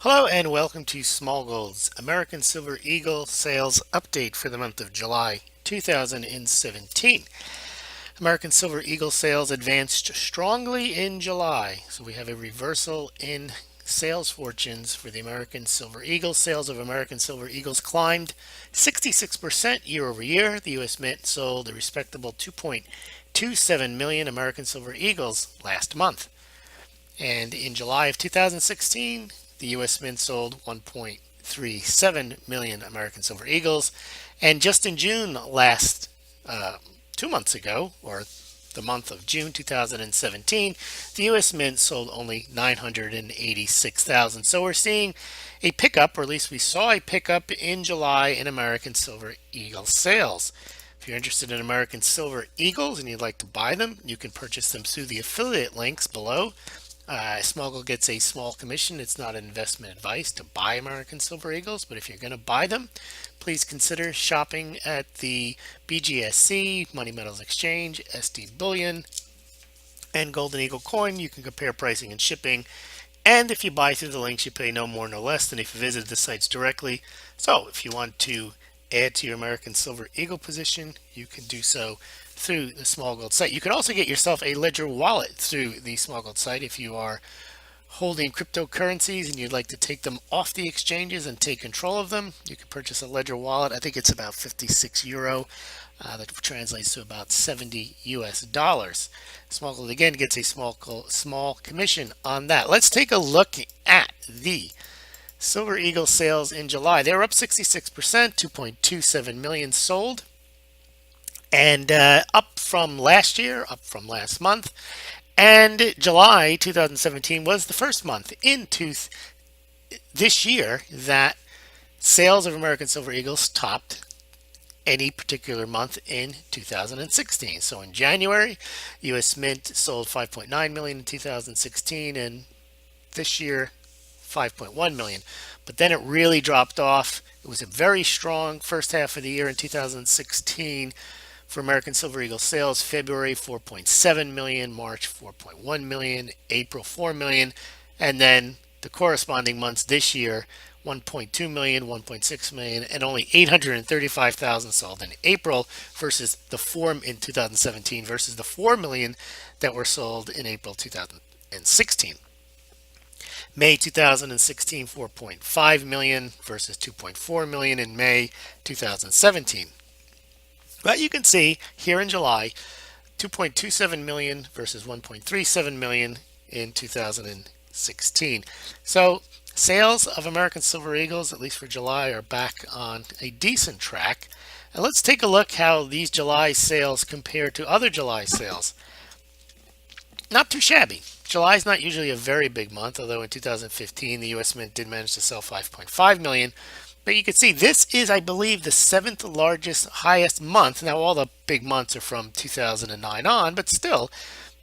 Hello and welcome to Smaulgld's American Silver Eagle sales update for the month of July 2017. American Silver Eagle sales advanced strongly in July, so we have a reversal in sales fortunes for the American Silver Eagle. Sales of American Silver Eagles climbed 66% year over year. The U.S. Mint sold a respectable 2.27 million American Silver Eagles last month. And in July of 2016, the U.S. Mint sold 1.37 million American Silver Eagles. And just in June last, 2 months ago, or the month of June 2017, the U.S. Mint sold only 986,000. So we're seeing a pickup, or at least we saw a pickup in July in American Silver Eagle sales. If you're interested in American Silver Eagles and you'd like to buy them, you can purchase them through the affiliate links below. Smaulgld gets a small commission. It's not investment advice to buy American Silver Eagles, but if you're going to buy them, please consider shopping at the BGSC, Money Metals Exchange, SD Bullion, and Golden Eagle Coin. You can compare pricing and shipping. And if you buy through the links, you pay no more, no less than if you visit the sites directly. So if you want to add to your American Silver Eagle position, you can do so through the Smaulgld site. You can also get yourself a Ledger wallet through the Smaulgld site if you are holding cryptocurrencies and you'd like to take them off the exchanges and take control of them. You can purchase a Ledger wallet. I think it's about 56 euro. That translates to about 70 US dollars. Smaulgld again gets a small commission on that. Let's take a look at the Silver Eagle sales in July. They were up 66%, 2.27 million sold. And up from last year, up from last month. And July 2017 was the first month into this year that sales of American Silver Eagles topped any particular month in 2016. So in January, U.S. Mint sold 5.9 million in 2016, and this year 5.1 million. But then it really dropped off. It was a very strong first half of the year in 2016 for American Silver Eagle sales. February 4.7 million, March 4.1 million, April 4 million, and then the corresponding months this year 1.2 million, 1.6 million, and only 835,000 sold in April versus the 4 in 2017 versus the 4 million that were sold in April 2016. May 2016, 4.5 million versus 2.4 million in May 2017. But you can see here in July, 2.27 million versus 1.37 million in 2016. So sales of American Silver Eagles, at least for July, are back on a decent track. And let's take a look how these July sales compare to other July sales. Not too shabby. July is not usually a very big month, although in 2015 the U.S. Mint did manage to sell 5.5 million. But you can see this is, I believe, the 7th largest, highest month. Now, all the big months are from 2009 on, but still,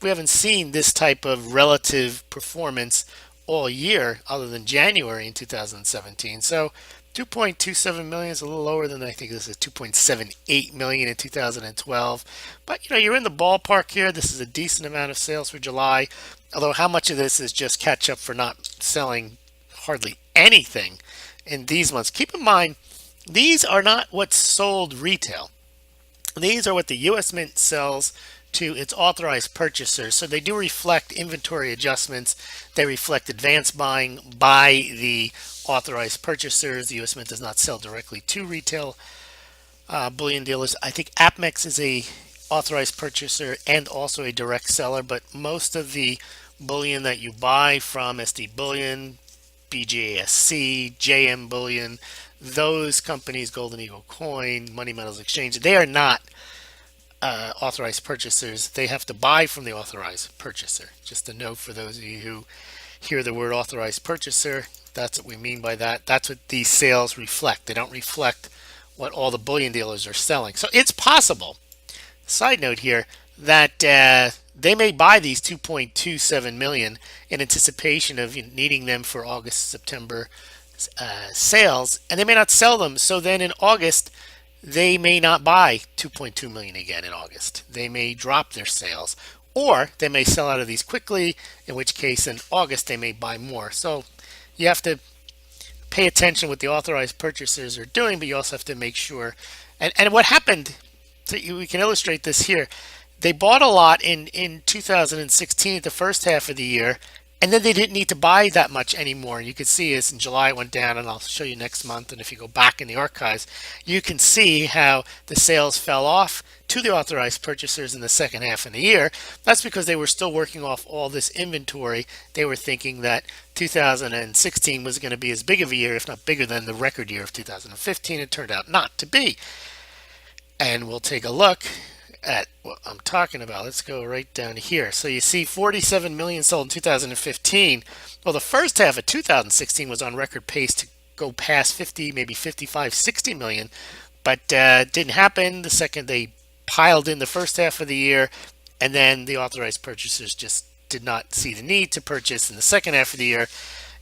we haven't seen this type of relative performance all year other than January in 2017. So 2.27 million is a little lower than, I think this is 2.78 million in 2012. But you're in the ballpark here. This is a decent amount of sales for July. Although how much of this is just catch up for not selling hardly anything in these months. Keep in mind, these are not what's sold retail. These are what the U.S. Mint sells to its authorized purchasers. So they do reflect inventory adjustments. They reflect advance buying by the authorized purchasers. The U.S. Mint does not sell directly to retail bullion dealers. I think APMEX is a authorized purchaser and also a direct seller, but most of the bullion that you buy from SD Bullion, BGASC, JM Bullion, those companies, Golden Eagle Coin, Money Metals Exchange, they are not authorized purchasers. They have to buy from the authorized purchaser. Just a note for those of you who hear the word authorized purchaser, that's what we mean by that. That's what these sales reflect. They don't reflect what all the bullion dealers are selling. So it's possible, side note here, that they may buy these 2.27 million in anticipation of needing them for August, September sales, and they may not sell them. So then in August, they may not buy 2.2 million again in August. They may drop their sales, or they may sell out of these quickly, in which case in August they may buy more. So you have to pay attention what the authorized purchasers are doing, but you also have to make sure. And what happened, we can illustrate this here. They bought a lot in 2016, the first half of the year, and then they didn't need to buy that much anymore. You can see as in July it went down, and I'll show you next month. And if you go back in the archives, you can see how the sales fell off to the authorized purchasers in the second half of the year. That's because they were still working off all this inventory. They were thinking that 2016 was going to be as big of a year, if not bigger than the record year of 2015. It turned out not to be. And we'll take a look at what I'm talking about. Let's go right down here. So you see 47 million sold in 2015. Well, the first half of 2016 was on record pace to go past 50, maybe 55, 60 million, but didn't happen. The second they piled in the first half of the year, and then the authorized purchasers just did not see the need to purchase in the second half of the year,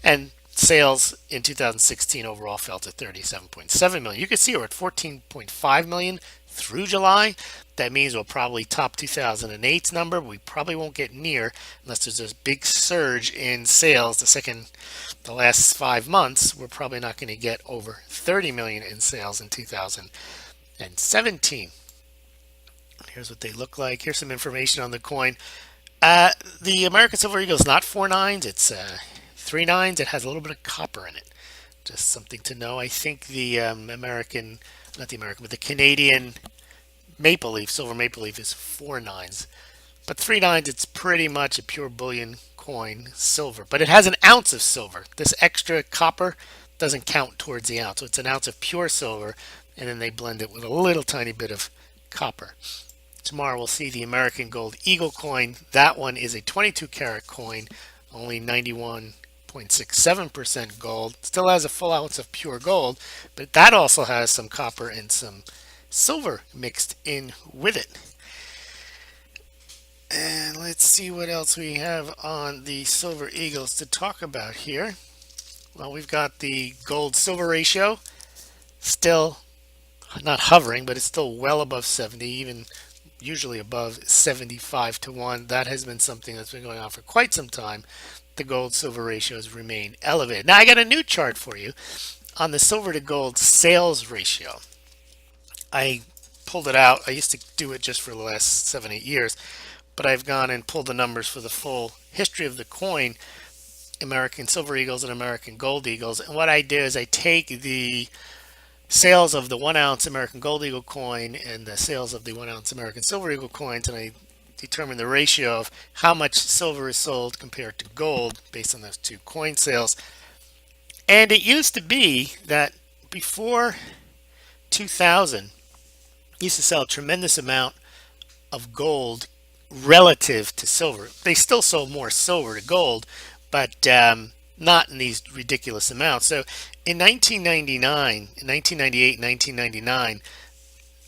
and sales in 2016 overall fell to 37.7 million. You can see we're at 14.5 million through July. That means we'll probably top 2008's number. We probably won't get near unless there's a big surge in sales the last 5 months. We're probably not going to get over 30 million in sales in 2017. Here's what they look like. Here's some information on the coin. The American Silver Eagle is not 4 nines. It's 3 nines. It has a little bit of copper in it. Just something to know. I think the the Canadian Maple Leaf, Silver Maple Leaf, is 4 nines. But 3 nines, it's pretty much a pure bullion coin, silver. But it has an ounce of silver. This extra copper doesn't count towards the ounce. So it's an ounce of pure silver, and then they blend it with a little tiny bit of copper. Tomorrow we'll see the American Gold Eagle coin. That one is a 22 karat coin, only 91.67% gold. Still has a full ounce of pure gold, but that also has some copper and some silver mixed in with it. And let's see what else we have on the Silver Eagles to talk about here. Well, we've got the gold silver ratio, still not hovering, but it's still well above 70, even usually above 75 to 1. That has been something that's been going on for quite some time. The gold silver ratios remain elevated. Now I got a new chart for you on the silver to gold sales ratio. I pulled it out. I used to do it just for the last 7-8 years, but I've gone and pulled the numbers for the full history of the coin, American Silver Eagles and American Gold Eagles. And what I do is I take the sales of the 1 ounce American Gold Eagle coin and the sales of the 1 ounce American Silver Eagle coins, and I determine the ratio of how much silver is sold compared to gold based on those two coin sales. And it used to be that before 2000, used to sell a tremendous amount of gold relative to silver. They still sold more silver to gold, but not in these ridiculous amounts. So in 1998, 1999,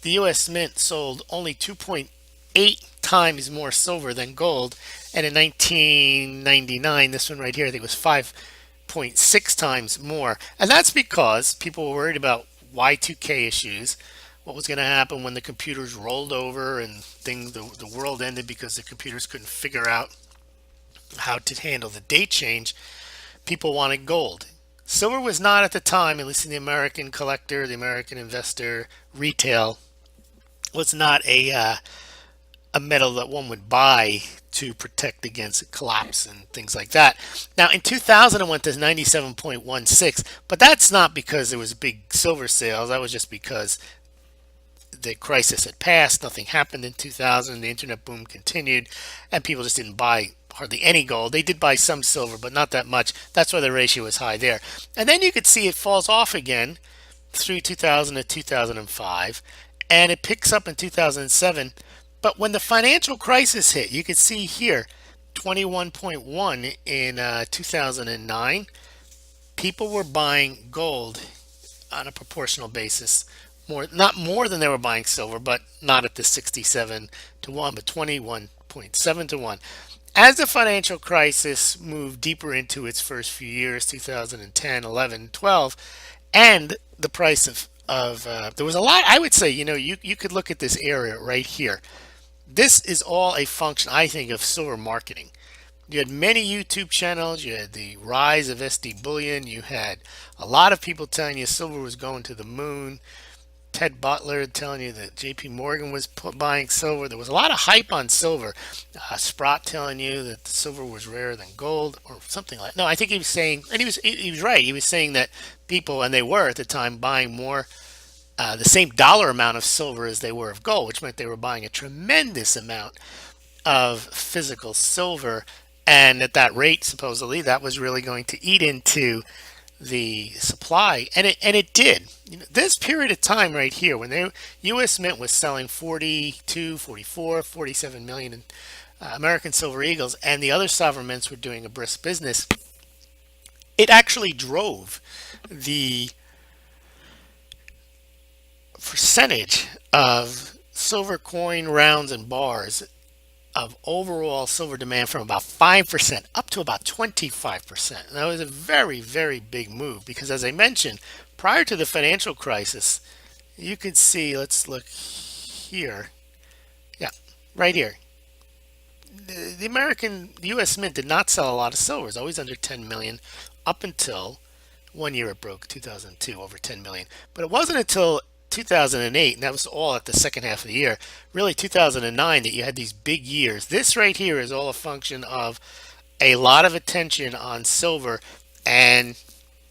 the U.S. Mint sold only 2.8 times more silver than gold, and in 1999, this one right here, I think it was 5.6 times more. And that's because people were worried about Y2K issues, what was going to happen when the computers rolled over and the world ended because the computers couldn't figure out how to handle the date change. People wanted gold. Silver was not at the time, at least in the American collector, the American investor, retail, was not a metal that one would buy to protect against collapse and things like that. Now in 2000 it went to 97.16, but that's not because there was big silver sales. That was just because the crisis had passed. Nothing happened in 2000. The internet boom continued, and people just didn't buy hardly any gold. They did buy some silver, but not that much. That's why the ratio was high there. And then you could see it falls off again through 2000 to 2005, and it picks up in 2007. But when the financial crisis hit, you could see here 21.1 in 2009. People were buying gold on a proportional basis, not more than they were buying silver, but not at the 67 to 1, but 21.7 to 1. As the financial crisis moved deeper into its first few years, 2010, 11, 12, and the price of there was a lot, I would say, you could look at this area right here. This is all a function, I think, of silver marketing. You had many YouTube channels. You had the rise of SD bullion. You had a lot of people telling you silver was going to the moon. Ted Butler telling you that JP Morgan was buying silver. There was a lot of hype on silver. Sprott telling you that the silver was rarer than gold or something like that. No, I think he was saying, and he was right. He was saying that people, and they were at the time, buying more, the same dollar amount of silver as they were of gold, which meant they were buying a tremendous amount of physical silver. And at that rate, supposedly, that was really going to eat into the supply, and it did. This period of time right here, when the U.S. Mint was selling 42, 44, 47 million in American Silver Eagles, and the other sovereign mints were doing a brisk business, it actually drove the percentage of silver coin rounds and bars of overall silver demand from about 5% up to about 25%. And that was a very, very big move because, as I mentioned, prior to the financial crisis, you could see, let's look here. Yeah, right here. The U.S. Mint did not sell a lot of silver. It was always under 10 million up until one year it broke, 2002, over 10 million. But it wasn't until 2008, and that was all at the second half of the year, really 2009, that you had these big years. This right here is all a function of a lot of attention on silver, and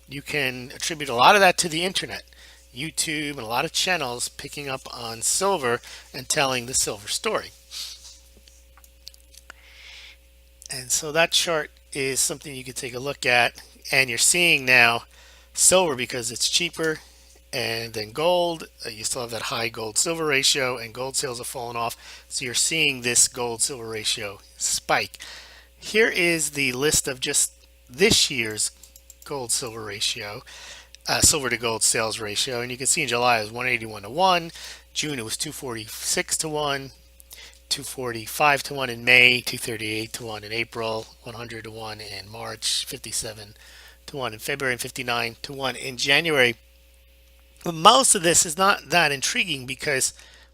you can attribute a lot of that to the internet, YouTube, and a lot of channels picking up on silver and telling the silver story. And so that chart is something you could take a look at, and you're seeing now silver, because it's cheaper and then gold, you still have that high gold silver ratio, and gold sales have fallen off, so you're seeing this gold silver ratio spike. Here is the list of just this year's gold silver ratio, silver to gold sales ratio, and you can see in July it was 181 to 1, June it was 246 to 1, 245 to 1 in May, 238 to 1 in April, 100 to 1 in March, 57 to 1 in February, and 59 to 1 in January. But most of this is not that intriguing because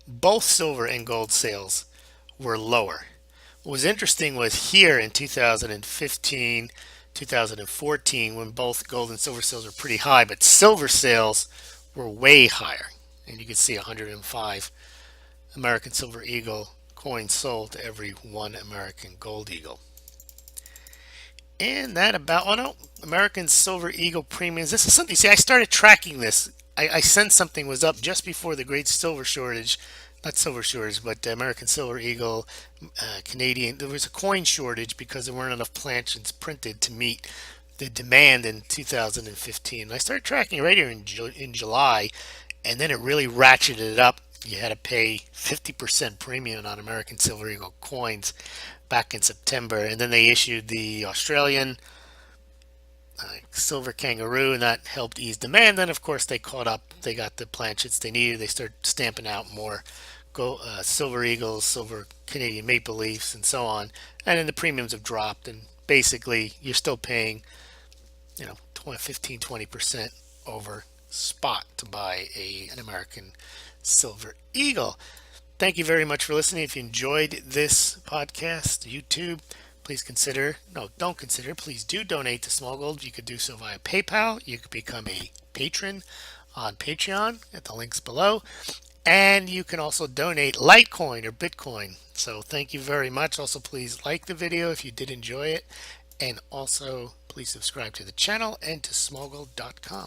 both silver and gold sales were lower. What was interesting was here in 2015, 2014, when both gold and silver sales were pretty high, but silver sales were way higher. And you can see 105 American Silver Eagle coins sold to every one American Gold Eagle. And that about, oh no, American Silver Eagle premiums. This is something, see, I started tracking this. I sensed something was up just before the great silver shortage, not silver shortage, but American Silver Eagle, Canadian. There was a coin shortage because there weren't enough planchets printed to meet the demand in 2015. I started tracking right here in July, and then it really ratcheted it up. You had to pay 50% premium on American Silver Eagle coins back in September, and then they issued the Australian silver kangaroo, and that helped ease demand. Then of course they caught up, they got the planchets they needed, they started stamping out more silver eagles, silver Canadian maple leafs, and so on, and then the premiums have dropped, and basically you're still paying 15-20% over spot to buy an American Silver Eagle. Thank you very much for listening. If you enjoyed this podcast, YouTube, please consider, no, don't consider, please do donate to Smaulgld. You could do so via PayPal. You could become a patron on Patreon at the links below. And you can also donate Litecoin or Bitcoin. So thank you very much. Also, please like the video if you did enjoy it. And also, please subscribe to the channel and to smaulgld.com.